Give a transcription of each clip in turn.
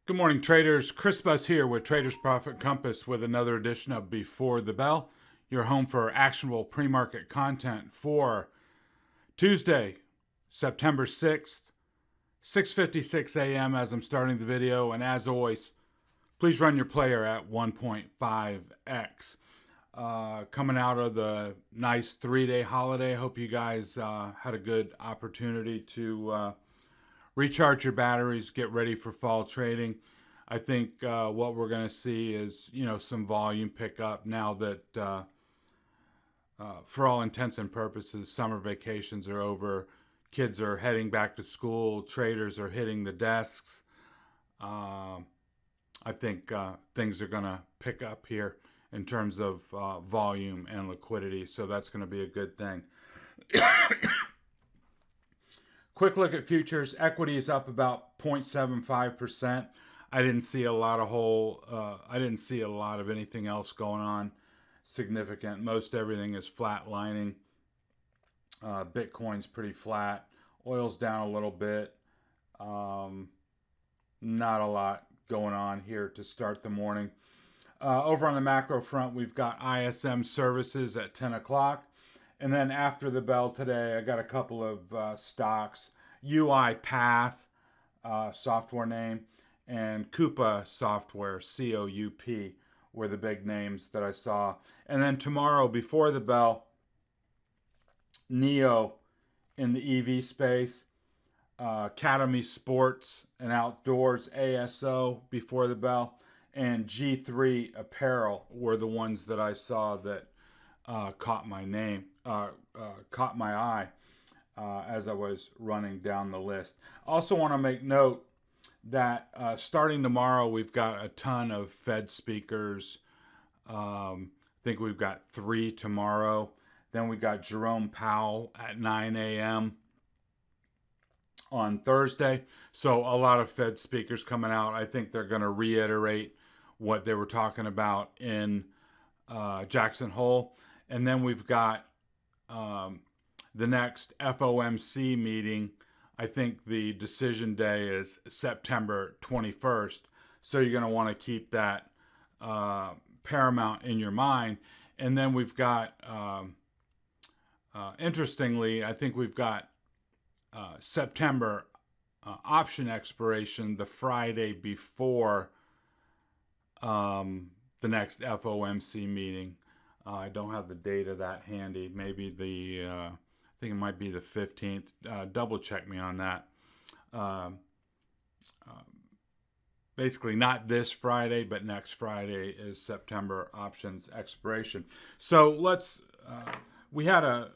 Good morning, traders. Chris Bus here with Traders Profit Compass with another edition of Before the Bell, your home for actionable pre-market content for Tuesday, September 6th, 6:56 a.m. as I'm starting the video. And as always, please run your player at 1.5x. Coming out of the nice 3-day holiday, I hope you guys had a good opportunity to recharge your batteries, get ready for fall trading. I think what we're going to see is, some volume pickup now that, for all intents and purposes, summer vacations are over. Kids are heading back to school. Traders are hitting the desks. I think things are going to pick up here in terms of volume and liquidity, so that's going to be a good thing. Quick look at futures. Equity is up about 0.75%. I didn't see a lot of anything else going on significant. Most everything is flatlining. Bitcoin's pretty flat. Oil's down a little bit. Not a lot going on here to start the morning. Over on the macro front, we've got ISM services at 10 o'clock. And then after the bell today, I got a couple of stocks. UiPath, software name, and Coupa Software, C-O-U-P, were the big names that I saw. And then tomorrow, before the bell, NEO in the EV space, Academy Sports and Outdoors, ASO, before the bell, and G3 Apparel were the ones that I saw that caught my eye as I was running down the list. Also want to make note that starting tomorrow, we've got a ton of Fed speakers. I think we've got 3 tomorrow. Then we got Jerome Powell at 9 a.m. on Thursday. So a lot of Fed speakers coming out. I think they're going to reiterate what they were talking about in Jackson Hole. And then we've got the next FOMC meeting. I think the decision day is September 21st. So you're going to want to keep that paramount in your mind. And then we've got, interestingly, I think we've got September option expiration the Friday before the next FOMC meeting. I don't have the date of that handy. Maybe I think it might be the 15th. Double check me on that. Basically, not this Friday, but next Friday is September options expiration. So let's. We had a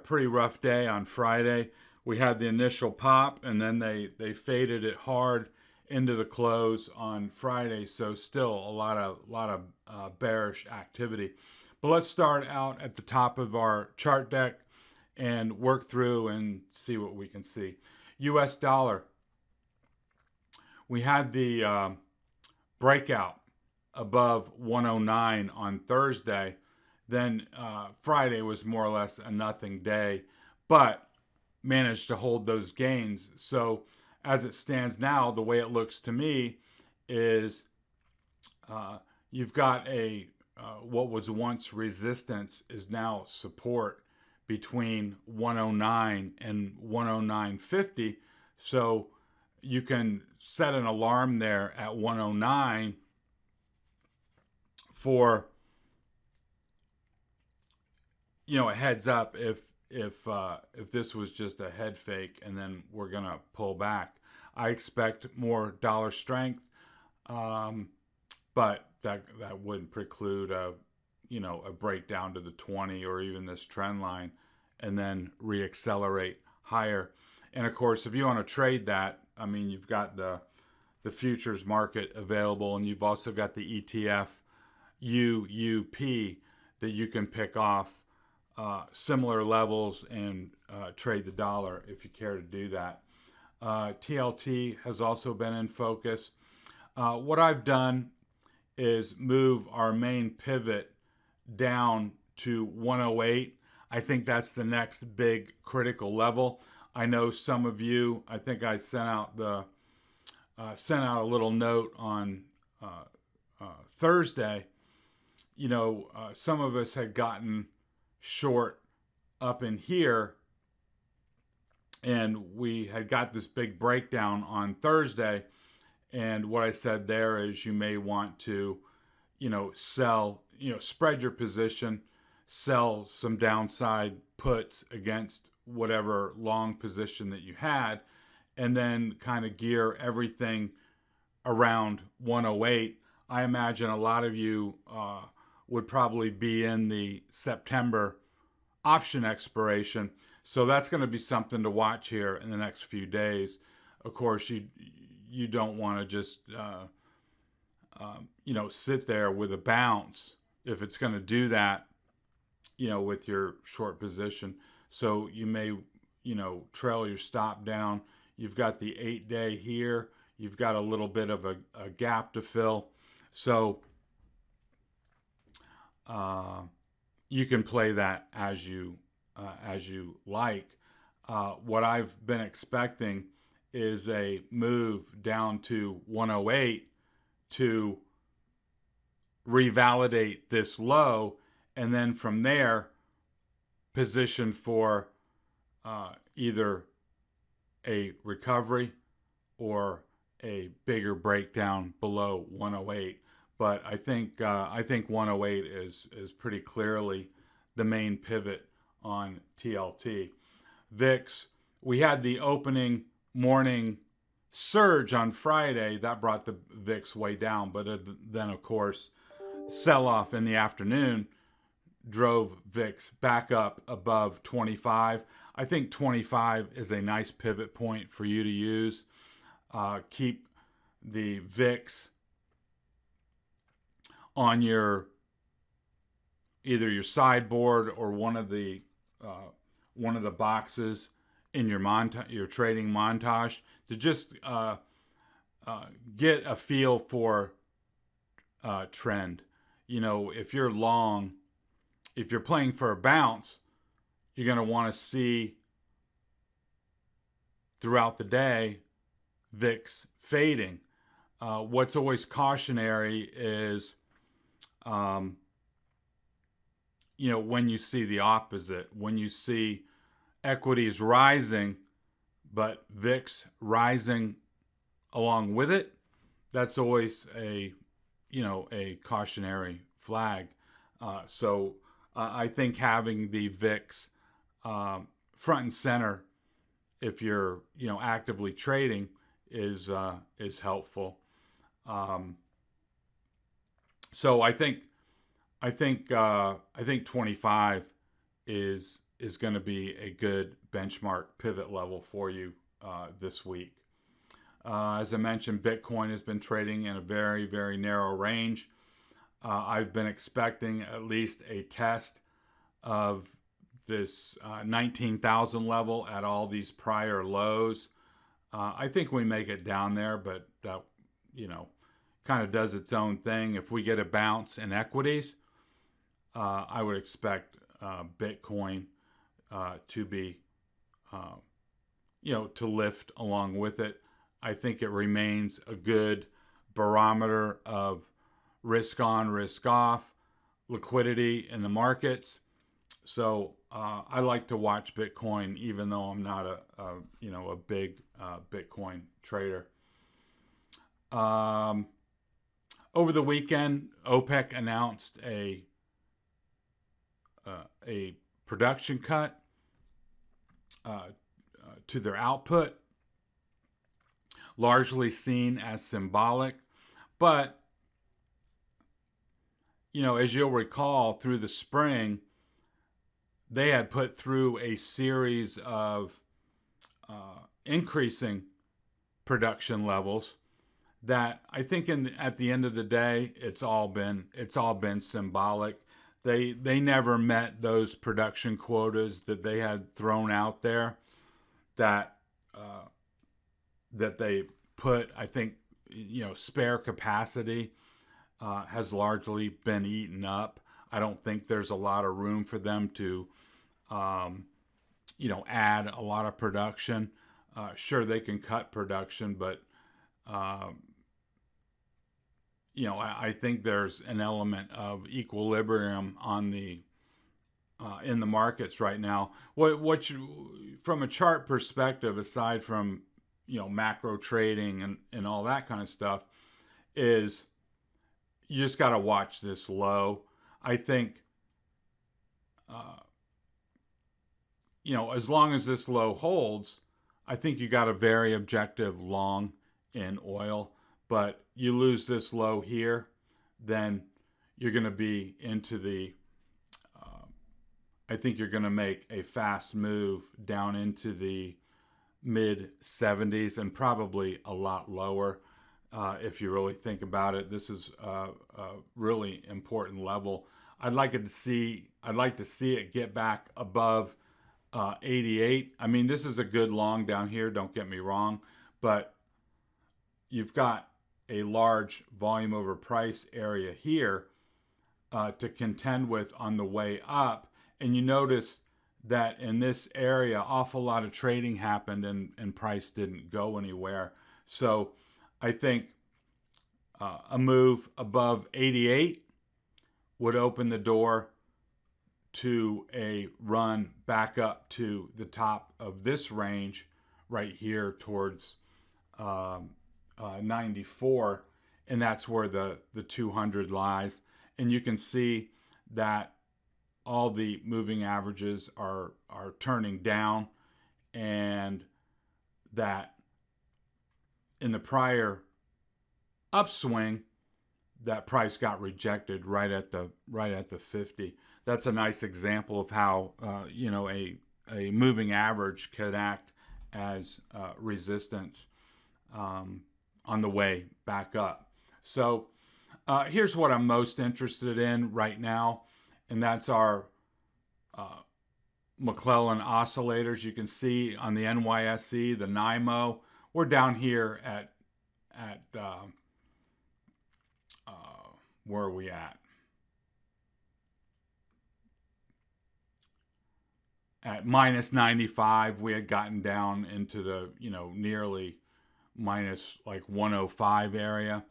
pretty rough day on Friday. We had the initial pop, and then they faded it hard into the close on Friday. So still a lot of bearish activity. But let's start out at the top of our chart deck and work through and see what we can see. US dollar. We had the breakout above 109 on Thursday. Then Friday was more or less a nothing day, but managed to hold those gains. So as it stands now, the way it looks to me is you've got what was once resistance is now support between 109 and 109.50. So you can set an alarm there at 109 for a heads up if this was just a head fake and then we're gonna pull back. I expect more dollar strength, but that wouldn't preclude a breakdown to the 20 or even this trend line and then reaccelerate higher. And of course, if you want to trade that, I mean, you've got the futures market available, and you've also got the ETF UUP that you can pick off similar levels and trade the dollar if you care to do that. TLT has also been in focus. What I've done is move our main pivot down to 108. I think that's the next big critical level. I know some of you, I think I sent out the sent out a little note on Thursday. Some of us had gotten short up in here, and we had got this big breakdown on Thursday. And what I said there is you may want to, sell, spread your position, sell some downside puts against whatever long position that you had, and then kind of gear everything around 108. I imagine a lot of you would probably be in the September option expiration. So that's going to be something to watch here in the next few days. Of course, you don't want to just sit there with a bounce if it's going to do that, with your short position. So you may, trail your stop down. You've got the 8-day here. You've got a little bit of a gap to fill. So you can play that as you like. What I've been expecting is a move down to 108 to revalidate this low, and then from there position for either a recovery or a bigger breakdown below 108. But I think 108 is pretty clearly the main pivot on TLT. VIX, we had the opening morning surge on Friday that brought the VIX way down, but then of course sell-off in the afternoon drove VIX back up above 25. I think 25 is a nice pivot point for you to use. Keep the VIX on either your sideboard or one of the boxes in your trading montage to just get a feel for trend. If you're long, if you're playing for a bounce, you're going to want to see throughout the day VIX fading. What's always cautionary is, when you see the opposite, when you see equities rising, but VIX rising along with it, that's always a cautionary flag. So I think having the VIX front and center, if you're actively trading, is helpful. So I think 25 is going to be a good benchmark pivot level for you this week. As I mentioned, Bitcoin has been trading in a very, very narrow range. I've been expecting at least a test of this 19,000 level at all these prior lows. I think we make it down there, but that, kind of does its own thing. If we get a bounce in equities, I would expect Bitcoin to be, to lift along with it. I think it remains a good barometer of risk on, risk off, liquidity in the markets. So I like to watch Bitcoin, even though I'm not a big Bitcoin trader. Over the weekend, OPEC announced a production cut to their output, largely seen as symbolic. But, as you'll recall, through the spring, they had put through a series of increasing production levels that I think at the end of the day, it's all been symbolic. They never met those production quotas that they had thrown out there that they put. I think spare capacity has largely been eaten up. I don't think there's a lot of room for them to add a lot of production. Sure, they can cut production, but uh, I think there's an element of equilibrium on the in the markets right now. From a chart perspective, aside from macro trading and all that kind of stuff, is you just got to watch this low. I think, as long as this low holds, I think you got a very objective long in oil. But you lose this low here, then you're going to be into the I think you're going to make a fast move down into the mid 70s and probably a lot lower. If you really think about it, this is a really important level. I'd like to see it get back above 88. I mean, this is a good long down here. Don't get me wrong, but you've got a large volume over price area here to contend with on the way up. And you notice that in this area, awful lot of trading happened and price didn't go anywhere. So I think a move above 88 would open the door to a run back up to the top of this range right here towards 94. And that's where the 200 lies. And you can see that all the moving averages are turning down, and that in the prior upswing, that price got rejected right at the 50. That's a nice example of how a moving average could act as resistance on the way back up. So here's what I'm most interested in right now, and that's our McClellan oscillators. You can see on the NYSE, the NYMO, we're down here at where are we at? At minus 95, we had gotten down into the nearly minus like 105 area.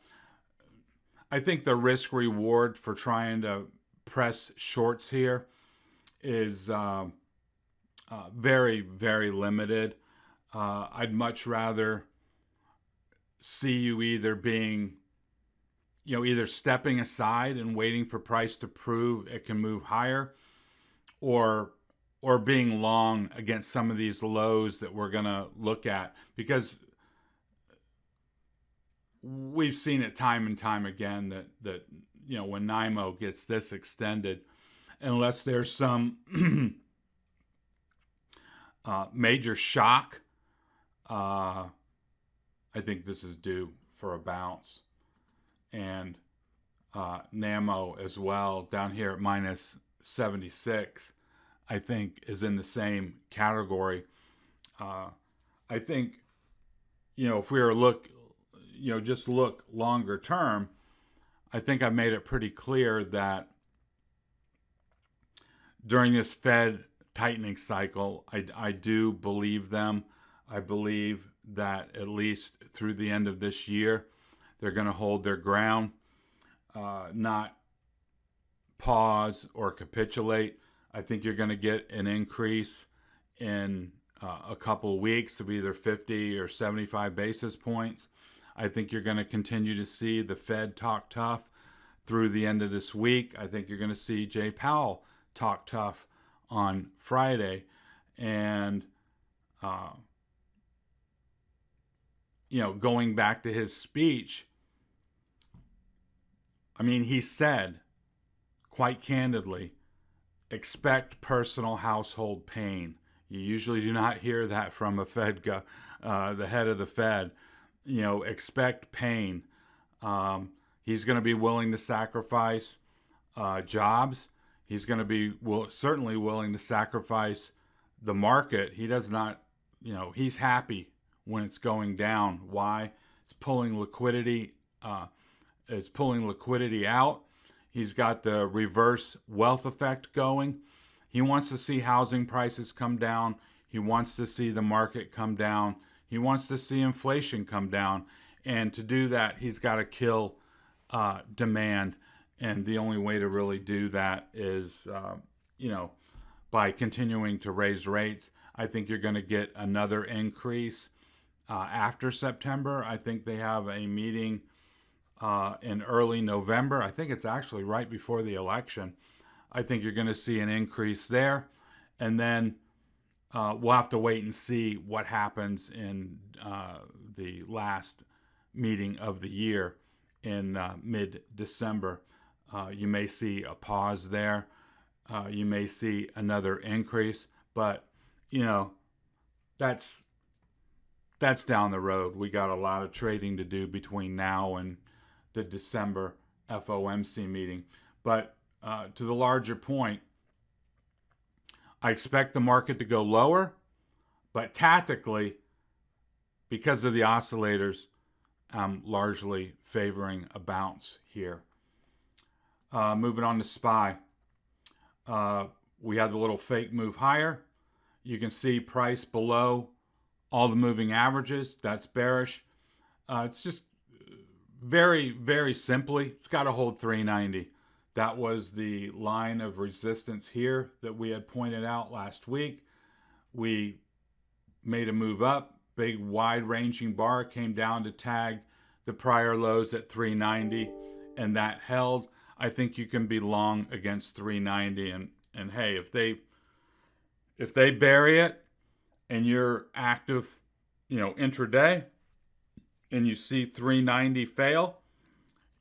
I think the risk reward for trying to press shorts here is very, very limited. I'd much rather see you either being, either stepping aside and waiting for price to prove it can move higher, or being long against some of these lows that we're going to look at, because we've seen it time and time again that when NYMO gets this extended, unless there's some major shock, I think this is due for a bounce. And NAMO as well, down here at minus 76, I think is in the same category. I think, if we were just look longer term, I think I made it pretty clear that during this Fed tightening cycle, I do believe them. I believe that at least through the end of this year, they're going to hold their ground, not pause or capitulate. I think you're going to get an increase in a couple of weeks of either 50 or 75 basis points. I think you're going to continue to see the Fed talk tough through the end of this week. I think you're going to see Jay Powell talk tough on Friday. And, going back to his speech, I mean, he said quite candidly, expect personal household pain. You usually do not hear that from a the head of the Fed. Expect pain. He's going to be willing to sacrifice jobs. He's going to be certainly willing to sacrifice the market. He does not, he's happy when it's going down. Why? It's pulling liquidity. It's pulling liquidity out. He's got the reverse wealth effect going. He wants to see housing prices come down. He wants to see the market come down. He wants to see inflation come down. And to do that, he's got to kill demand. And the only way to really do that is, by continuing to raise rates. I think you're going to get another increase after September. I think they have a meeting in early November. I think it's actually right before the election. I think you're going to see an increase there. And then we'll have to wait and see what happens in the last meeting of the year in mid-December. You may see a pause there. You may see another increase, but that's down the road. We got a lot of trading to do between now and the December FOMC meeting. But to the larger point, I expect the market to go lower, but tactically, because of the oscillators, I'm largely favoring a bounce here. Moving on to SPY. We had the little fake move higher. You can see price below all the moving averages. That's bearish. It's just very, very simply, it's got to hold 390. That was the line of resistance here that we had pointed out last week. We made a move up. Big wide-ranging bar came down to tag the prior lows at 390, and that held. I think you can be long against 390, and hey, if they bury it and you're active, intraday, and you see 390 fail,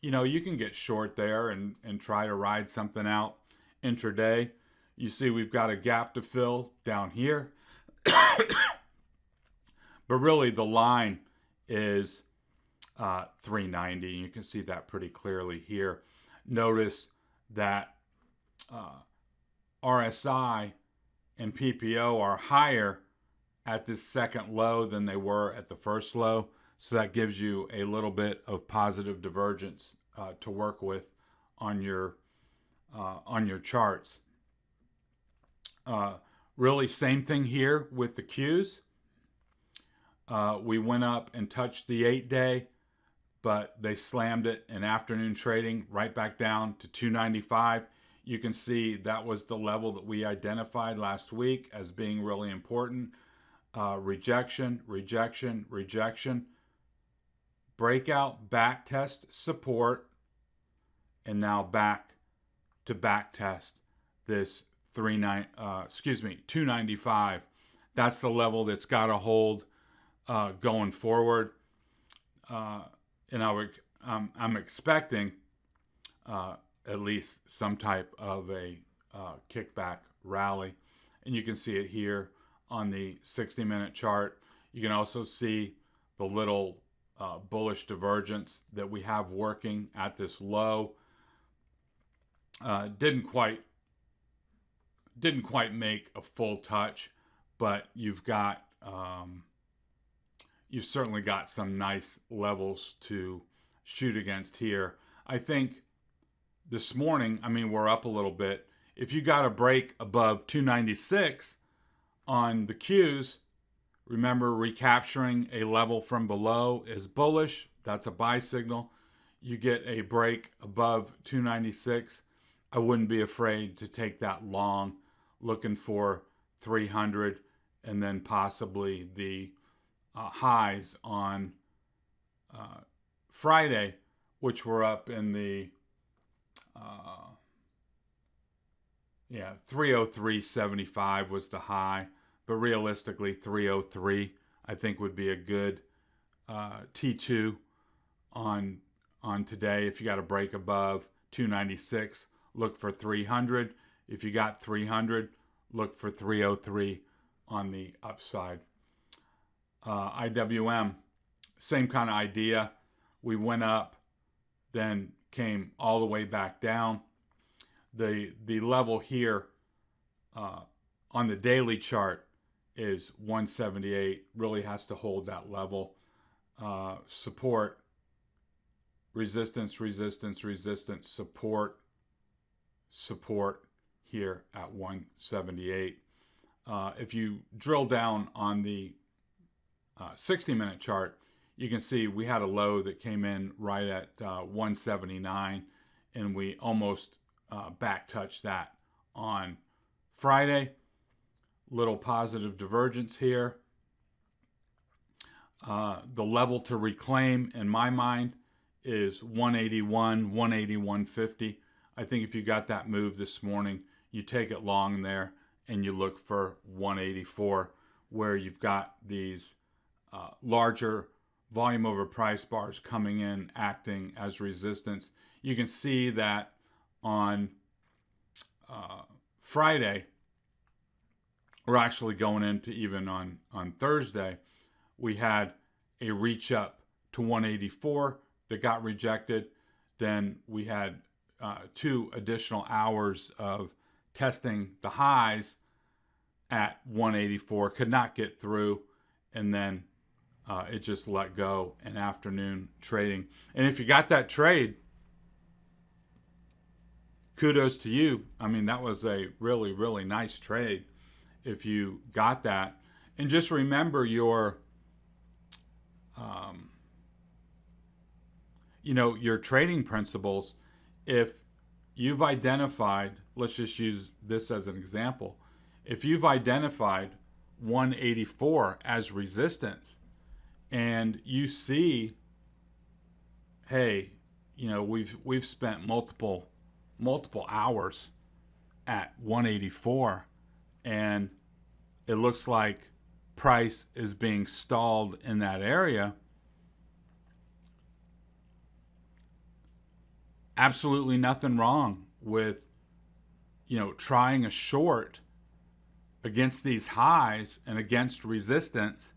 you can get short there and try to ride something out intraday. You see we've got a gap to fill down here. But really the line is 390. You can see that pretty clearly here. Notice that RSI and PPO are higher at this second low than they were at the first low. So that gives you a little bit of positive divergence to work with on your charts. Really same thing here with the Qs. We went up and touched the 8-day, but they slammed it in afternoon trading right back down to 295. You can see that was the level that we identified last week as being really important. Rejection, rejection, rejection. Breakout, back test, support, and now back to back test this 295. That's the level that's got to hold going forward. And I'm expecting at least some type of a kickback rally. And you can see it here on the 60-minute chart. You can also see the little bullish divergence that we have working at this low. Didn't quite make a full touch, but you've certainly got some nice levels to shoot against here. I think this morning, we're up a little bit. If you got a break above 296 on the Qs, remember recapturing a level from below is bullish. That's a buy signal. You get a break above 296. I wouldn't be afraid to take that long, looking for 300 and then possibly the highs on Friday, which were up in the 303.75 was the high, but realistically 303 I think would be a good T2 on today. If you got a break above 296, look for 300. If you got 300, look for 303 on the upside. IWM, same kind of idea. We went up, then came all the way back down. The level here on the daily chart is 178. Really has to hold that level. Support, resistance, resistance, resistance, support, support here at 178. If you drill down on the 60-minute chart, you can see we had a low that came in right at 179, and we almost back touched that on Friday. Little positive divergence here. The level to reclaim in my mind is 181, 181.50. I think if you got that move this morning, you take it long there and you look for 184, where you've got these larger volume over price bars coming in, acting as resistance. You can see that on Friday, or actually going into even on Thursday, we had a reach up to 184 that got rejected. Then we had 2 additional hours of testing the highs at 184, could not get through, and then it just let go in afternoon trading. And if you got that trade, kudos to you. I mean, that was a really, really nice trade if you got that. And just remember your your trading principles. If you've identified, let's just use this as an example. If you've identified 184 as resistance, and you see, hey, we've spent multiple hours at 184, and it looks like price is being stalled in that area. Absolutely nothing wrong with trying a short against these highs and against resistance,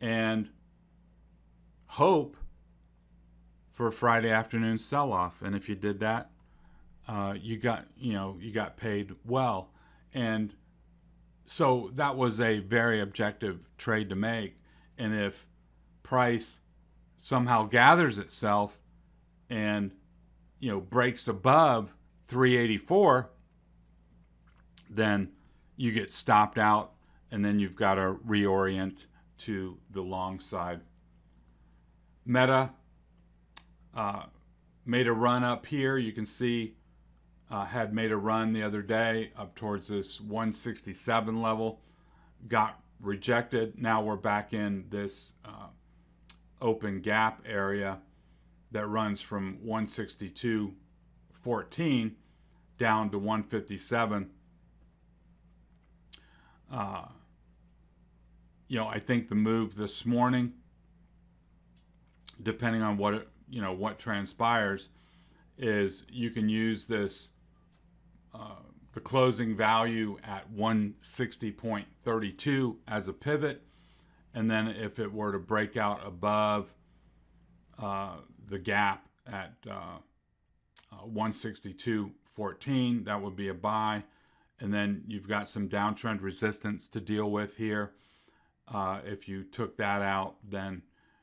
and hope for a Friday afternoon sell-off. And if you did that, you got paid well. And so that was a very objective trade to make. And if price somehow gathers itself and breaks above 384, then you get stopped out, and then you've got to reorient to the long side. Meta made a run up here. You can see had made a run the other day up towards this 167 level, got rejected. Now we're back in this open gap area that runs from 162.14 down to 157. I think the move this morning, depending on what transpires, is you can use this the closing value at 160.32 as a pivot, and then if it were to break out above the gap at 162.14, that would be a buy. And then you've got some downtrend resistance to deal with here. If you took that out, then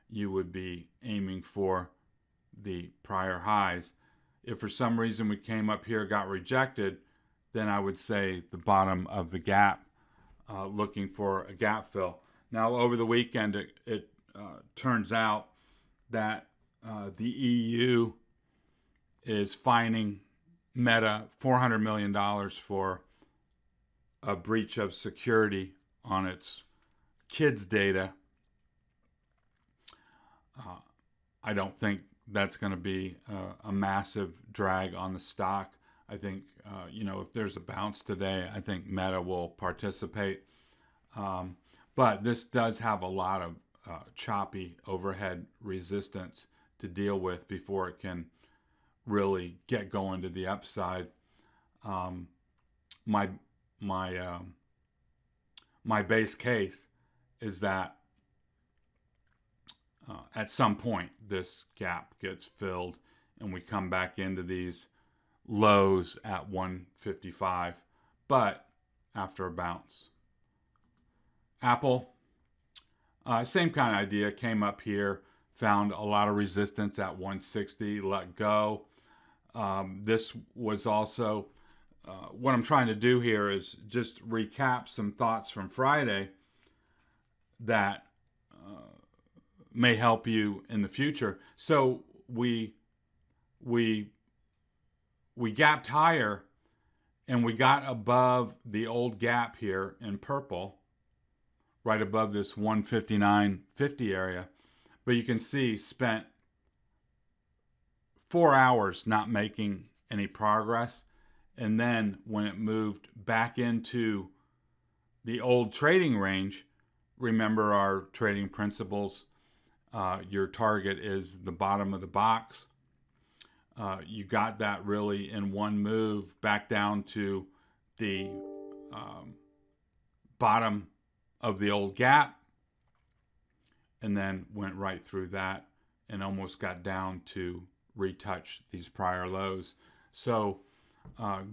you would be aiming for the prior highs. If for some reason we came up here, got rejected, then I would say the bottom of the gap, looking for a gap fill. Now, over the weekend, it turns out that the EU is fining Meta $400 million for a breach of security on its kids' data. I don't think that's going to be a massive drag on the stock. I think, if there's a bounce today, I think Meta will participate. But this does have a lot of choppy overhead resistance to deal with before it can really get going to the upside. My base case is that at some point this gap gets filled and we come back into these lows at 155, but after a bounce. Apple, same kind of idea, came up here, found a lot of resistance at 160, let go. This was also, what I'm trying to do here is just recap some thoughts from Friday that may help you in the future. So we gapped higher, and we got above the old gap here in purple, right above this 159.50 area. But you can see spent 4 hours not making any progress. And then when it moved back into the old trading range, remember our trading principles, your target is the bottom of the box. You got that really in one move back down to the bottom of the old gap, and then went right through that and almost got down to retouch these prior lows. So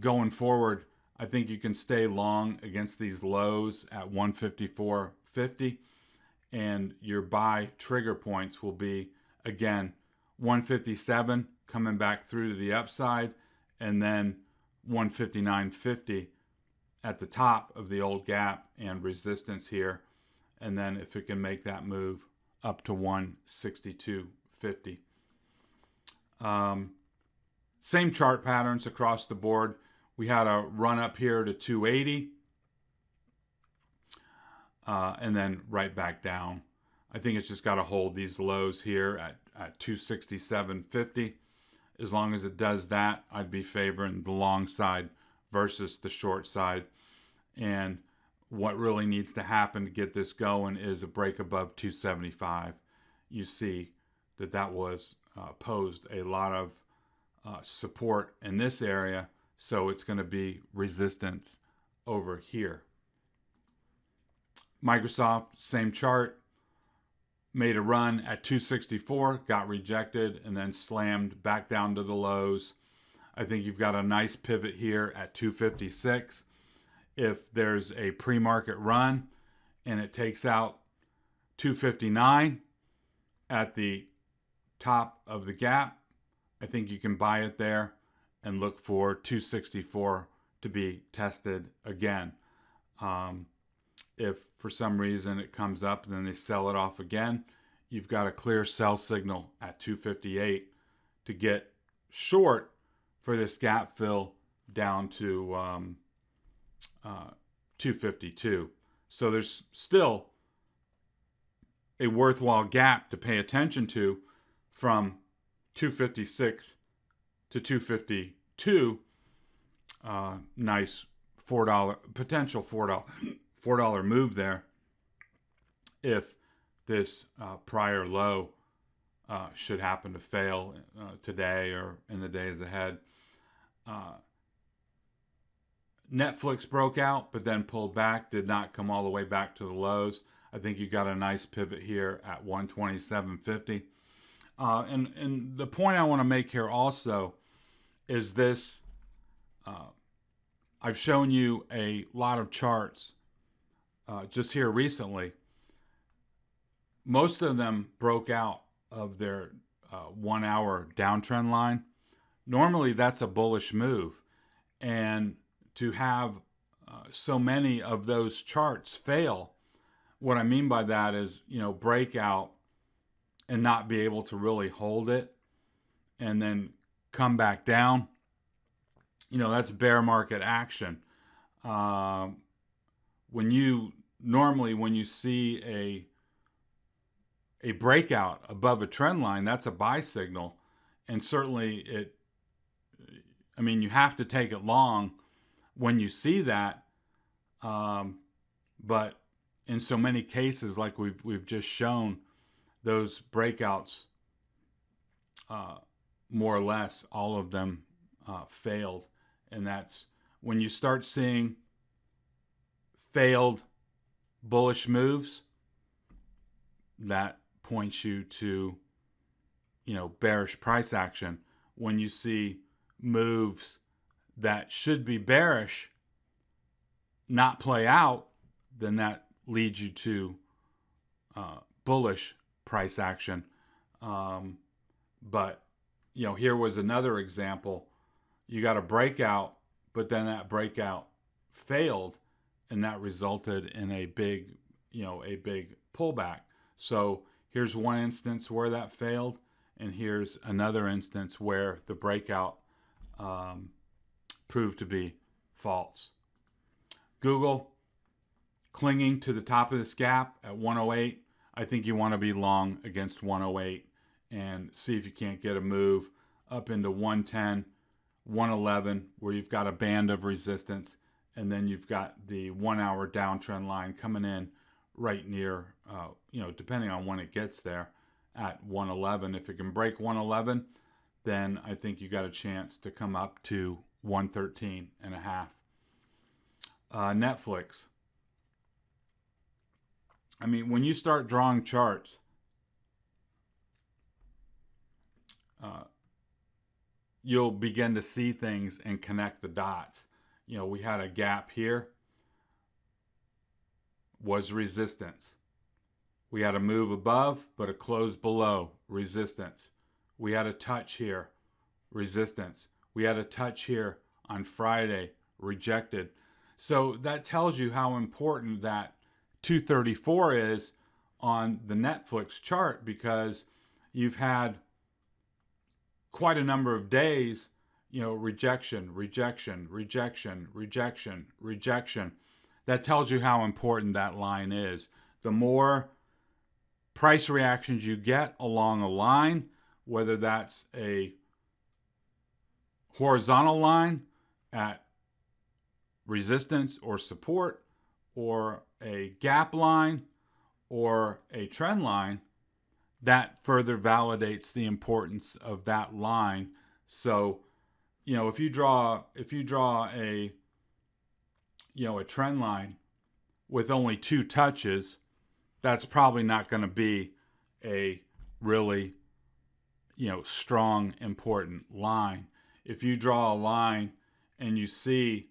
going forward, I think you can stay long against these lows at 154.50, and your buy trigger points will be, again, 157 coming back through to the upside, and then 159.50 at the top of the old gap and resistance here. And then if it can make that move up to 162.50. Same chart patterns across the board. We had a run up here to 280, and then right back down. I think it's just got to hold these lows here at 267.50. As long as it does that, I'd be favoring the long side versus the short side. And what really needs to happen to get this going is a break above 275. You see that was posed a lot of support in this area, so it's going to be resistance over here. Microsoft, same chart, made a run at 264, got rejected, and then slammed back down to the lows. I think you've got a nice pivot here at 256. If there's a pre-market run and it takes out 259 at the top of the gap, I think you can buy it there and look for 264 to be tested again. If for some reason it comes up and then they sell it off again, you've got a clear sell signal at 258 to get short for this gap fill down to 252. So there's still a worthwhile gap to pay attention to from 256 to 252. Nice $4 potential $4 move there if this prior low should happen to fail today or in the days ahead. Netflix broke out, but then pulled back, did not come all the way back to the lows. I think you got a nice pivot here at 127.50. And the point I want to make here also is this. I've shown you a lot of charts just here recently. Most of them broke out of their 1 hour downtrend line. Normally that's a bullish move. And to have so many of those charts fail, what I mean by that is, break out and not be able to really hold it and then come back down. That's bear market action. When you see a breakout above a trend line, that's a buy signal. And certainly you have to take it long when you see that. But in so many cases, like we've just shown, those breakouts, more or less, all of them failed. And that's when you start seeing failed bullish moves, that points you to, bearish price action. When you see moves that should be bearish not play out, then that leads you to bullish price action. But here was another example. You got a breakout, but then that breakout failed, and that resulted in a big pullback. So Here's one instance where that failed, and here's another instance where the breakout proved to be false. Google clinging to the top of this gap at 108. I think you want to be long against 108 and see if you can't get a move up into 110, 111, where you've got a band of resistance, and then you've got the 1 hour downtrend line coming in right near, depending on when it gets there, at 111. If it can break 111, then I think you got a chance to come up to 113 and a half. Netflix. I mean, when you start drawing charts, you'll begin to see things and connect the dots. We had a gap here, was resistance. We had a move above, but a close below, resistance. We had a touch here, resistance. We had a touch here on Friday, rejected. So that tells you how important that 234 is on the Netflix chart, because you've had quite a number of days, rejection, rejection, rejection, rejection, rejection. That tells you how important that line is. The more price reactions you get along a line, whether that's a horizontal line at resistance or support, or a gap line, or a trend line, that further validates the importance of that line. So, if you draw a trend line with only two touches, that's probably not going to be a really, strong, important line. If you draw a line and you see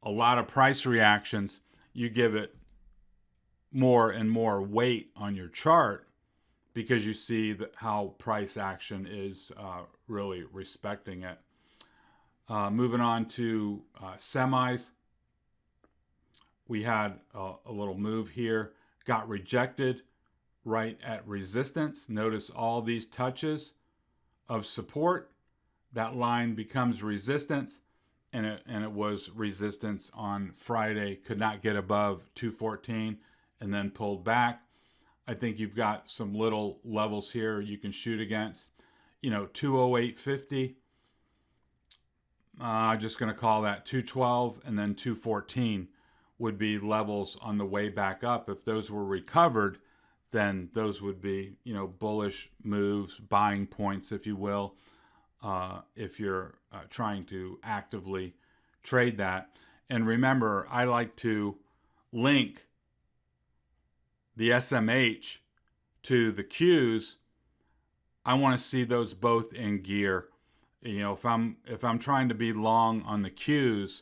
a lot of price reactions, you give it more and more weight on your chart, because you see how price action is really respecting it. Moving on to semis. We had a little move here, got rejected right at resistance. Notice all these touches of support. That line becomes resistance, and it was resistance on Friday. Could not get above 214 and then pulled back. I think you've got some little levels here you can shoot against. 208.50. I'm just going to call that 212, and then 214 would be levels on the way back up. If those were recovered, then those would be, bullish moves, buying points, if you will, if you're trying to actively trade that. And remember, I like to link the SMH to the Qs. I want to see those both in gear. If I'm trying to be long on the Qs,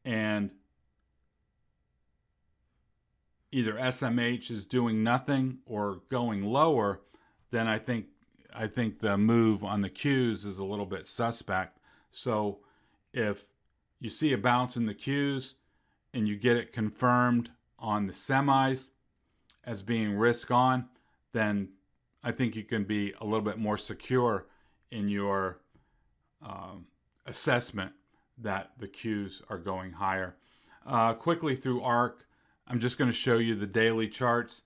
and either SMH is doing nothing or going lower, then I think the move on the Qs is a little bit suspect. So if you see a bounce in the Qs and you get it confirmed on the semis as being risk on, then I think you can be a little bit more secure in your assessment that the Qs are going higher. Quickly through ARC, I'm just going to show you the daily charts.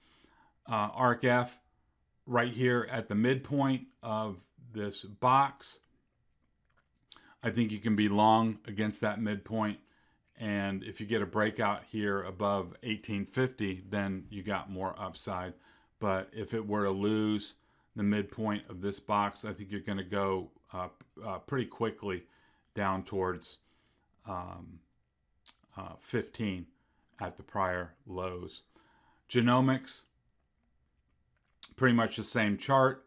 ARC F right here at the midpoint of this box. I think you can be long against that midpoint. And if you get a breakout here above 1850, then you got more upside. But if it were to lose the midpoint of this box, I think you're going to go pretty quickly down towards 15 at the prior lows. Genomics, pretty much the same chart.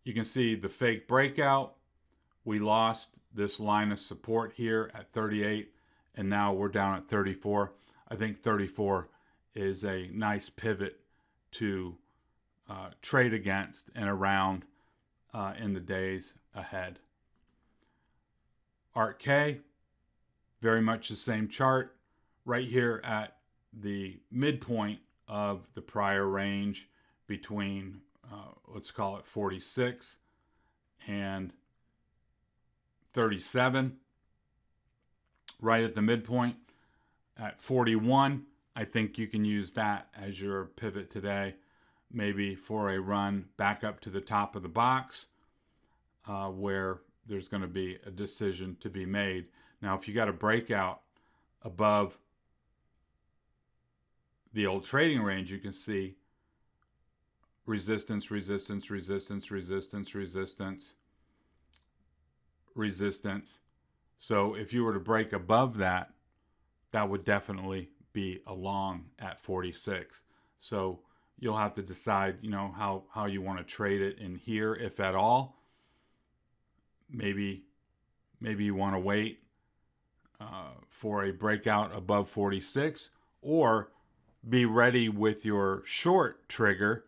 You can see the fake breakout. We lost this line of support here at 38, and now we're down at 34. I think 34 is a nice pivot to trade against and around in the days ahead. ARK-K, very much the same chart. Right here at the midpoint of the prior range between, let's call it 46 and 37, right at the midpoint. At 41, I think you can use that as your pivot today, maybe for a run back up to the top of the box, where there's going to be a decision to be made. Now, if you got a breakout above the old trading range, you can see resistance, resistance, resistance, resistance, resistance, resistance. So if you were to break above that, that would definitely be a long at 46. So you'll have to decide, how you want to trade it in here, if at all. Maybe you want to wait for a breakout above 46, or be ready with your short trigger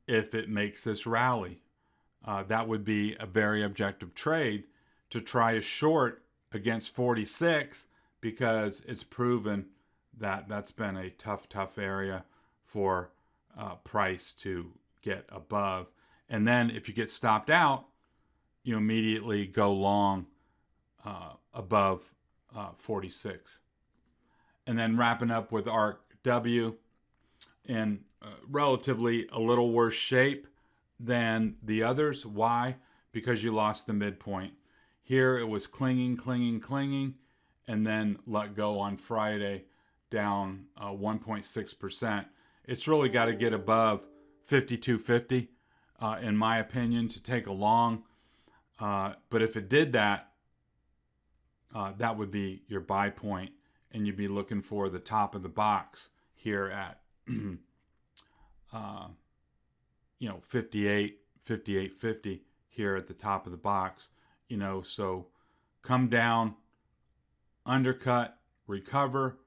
if it makes this rally. That would be a very objective trade to try a short against 46, because it's proven that that's been a tough area for price to get above. And then if you get stopped out, you immediately go long above 46. And then wrapping up with ARC W in relatively a little worse shape than the others. Why? Because you lost the midpoint. Here it was clinging, and then let go on Friday, down 1.6%. It's really got to get above 52.50, in my opinion, to take a long. But if it did that, that would be your buy point, and you'd be looking for the top of the box here at 58.50 here at the top of the box. So come down, undercut, recover.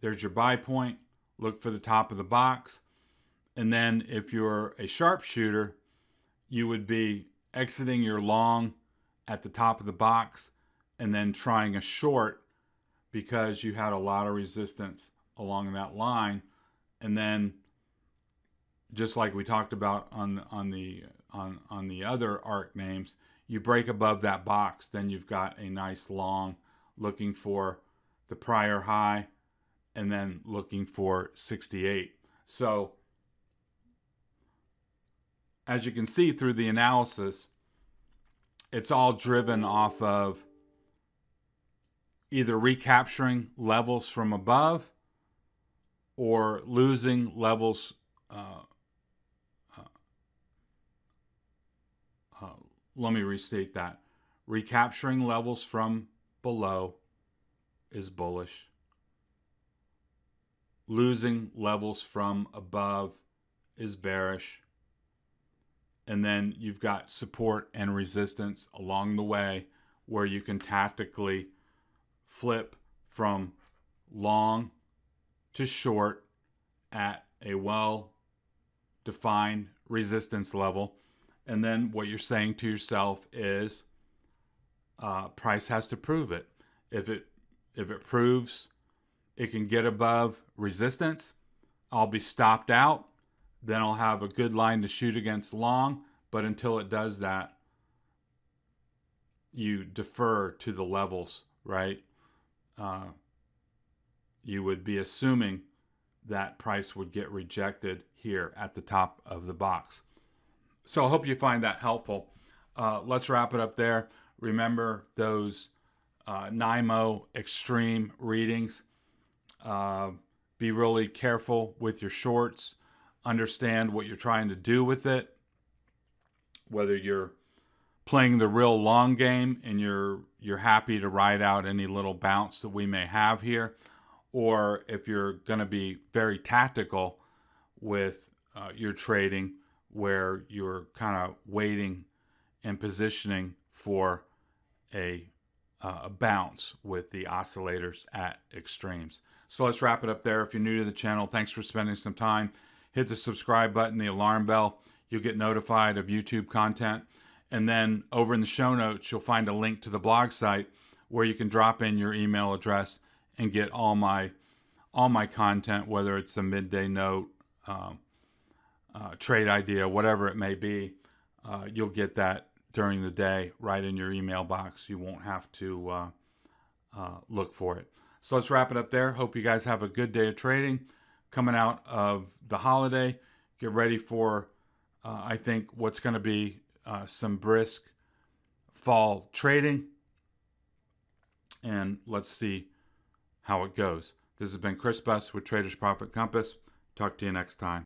There's your buy point. Look for the top of the box. And then if you're a sharpshooter, you would be exiting your long at the top of the box and then trying a short, because you had a lot of resistance along that line. And then, just like we talked about on the other ARC names, you break above that box, then you've got a nice long, looking for the prior high, and then looking for 68. So as you can see through the analysis, it's all driven off of either recapturing levels from above or losing levels. Let me restate that. Recapturing levels from below is bullish. Losing levels from above is bearish. And then you've got support and resistance along the way, where you can tactically flip from long to short at a well-defined resistance level. And then what you're saying to yourself is, price has to prove it. If it proves it can get above resistance, I'll be stopped out. Then I'll have a good line to shoot against long. But until it does that, you defer to the levels, right? You would be assuming that price would get rejected here at the top of the box. So I hope you find that helpful. Let's wrap it up there. Remember those NYMO extreme readings. Be really careful with your shorts. Understand what you're trying to do with it. Whether you're playing the real long game and you're happy to ride out any little bounce that we may have here, or if you're going to be very tactical with your trading, where you're kind of waiting and positioning for a bounce with the oscillators at extremes. So let's wrap it up there. If you're new to the channel, thanks for spending some time. Hit the subscribe button, the alarm bell. You'll get notified of YouTube content. And then over in the show notes, you'll find a link to the blog site where you can drop in your email address and get all my content, whether it's the midday note, trade idea, whatever it may be, you'll get that during the day right in your email box. You won't have to look for it. So let's wrap it up there. Hope you guys have a good day of trading coming out of the holiday. Get ready for, I think, what's going to be some brisk fall trading. And let's see how it goes. This has been Chris Buss with Traders Profit Compass. Talk to you next time.